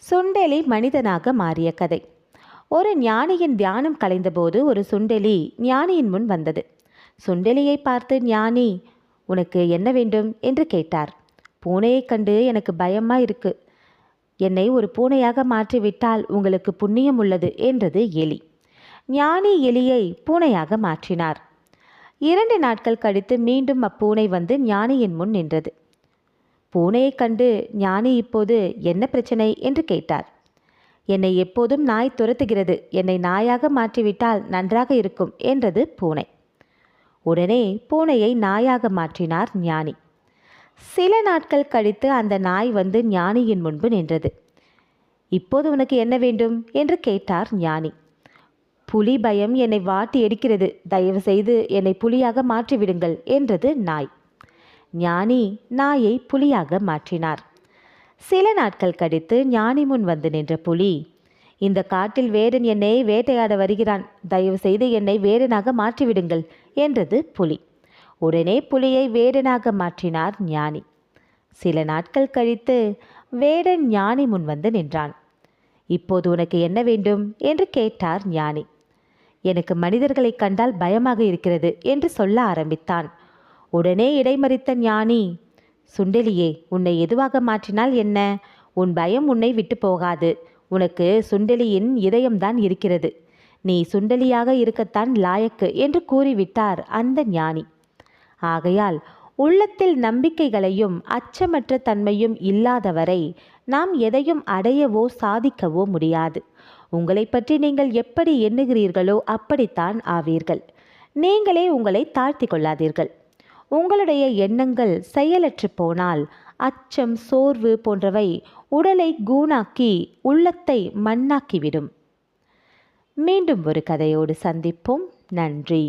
சுண்டெலி மனிதனாக மாறிய கதை. ஒரு ஞானியின் தியானம் கலைந்தபோது ஒரு சுண்டெலி ஞானியின் முன் வந்தது. சுண்டெலியை பார்த்து ஞானி, உனக்கு என்ன வேண்டும் என்று கேட்டார். பூனையைக் கண்டு எனக்கு பயமா இருக்கு. என்னை ஒரு பூனையாக மாற்றிவிட்டால் உங்களுக்கு புண்ணியம் உள்ளது என்றது எலி. ஞானி எலியை பூனையாக மாற்றினார். 2 நாட்கள் கழித்து மீண்டும் அப்பூனை வந்து ஞானியின் முன் நின்றது. பூனையைக் கண்டு ஞானி இப்போது என்ன பிரச்சனை என்று கேட்டார். என்னை எப்போதும் நாய் துரத்துகிறது, என்னை நாயாக மாற்றிவிட்டால் நன்றாக இருக்கும் என்றது பூனை. உடனே பூனையை நாயாக மாற்றினார் ஞானி. சில நாட்கள் கழித்து அந்த நாய் வந்து ஞானியின் முன்பு நின்றது. இப்போது உனக்கு என்ன வேண்டும் என்று கேட்டார் ஞானி. புலி பயம் என்னை வாட்டி எடுக்கிறது, தயவு செய்து என்னை புலியாக மாற்றிவிடுங்கள் என்றது நாய். ஞானி நாயை புலியாக மாற்றினார். சில நாட்கள் கழித்து ஞானி முன் வந்து நின்ற புலி, இந்த காட்டில் வேடன் என்னை வேட்டையாட வருகிறான், தயவு செய்து என்னை வேடனாக மாற்றிவிடுங்கள் என்றது புலி. உடனே புலியை வேடனாக மாற்றினார் ஞானி. சில நாட்கள் கழித்து வேடன் ஞானி முன் வந்து நின்றான். இப்போது உனக்கு என்ன வேண்டும் என்று கேட்டார் ஞானி. எனக்கு மனிதர்களை கண்டால் பயமாக இருக்கிறது என்று சொல்ல ஆரம்பித்தான். உடனே இடைமறித்த ஞானி, சுண்டெலியே, உன்னை எதுவாக மாற்றினால் என்ன? உன் பயம் உன்னை விட்டு போகாது. உனக்கு சுண்டெலியின் இதயம்தான் இருக்கிறது. நீ சுண்டெலியாக இருக்கத்தான் லாயக்கு என்று கூறிவிட்டார் அந்த ஞானி. ஆகையால் உள்ளத்தில் நம்பிக்கைகளையும் அச்சமற்ற தன்மையும் இல்லாதவரை நாம் எதையும் அடையவோ சாதிக்கவோ முடியாது. உங்களை பற்றி நீங்கள் எப்படி எண்ணுகிறீர்களோ அப்படித்தான் ஆவீர்கள். நீங்களே உங்களை தாழ்த்தி கொள்ளாதீர்கள். உங்களுடைய எண்ணங்கள் செயலற்று போனால் அச்சம், சோர்வு போன்றவை உடலை கூனாக்கி உள்ளத்தை மண்ணாக்கிவிடும். மீண்டும் ஒரு கதையோடு சந்திப்போம். நன்றி.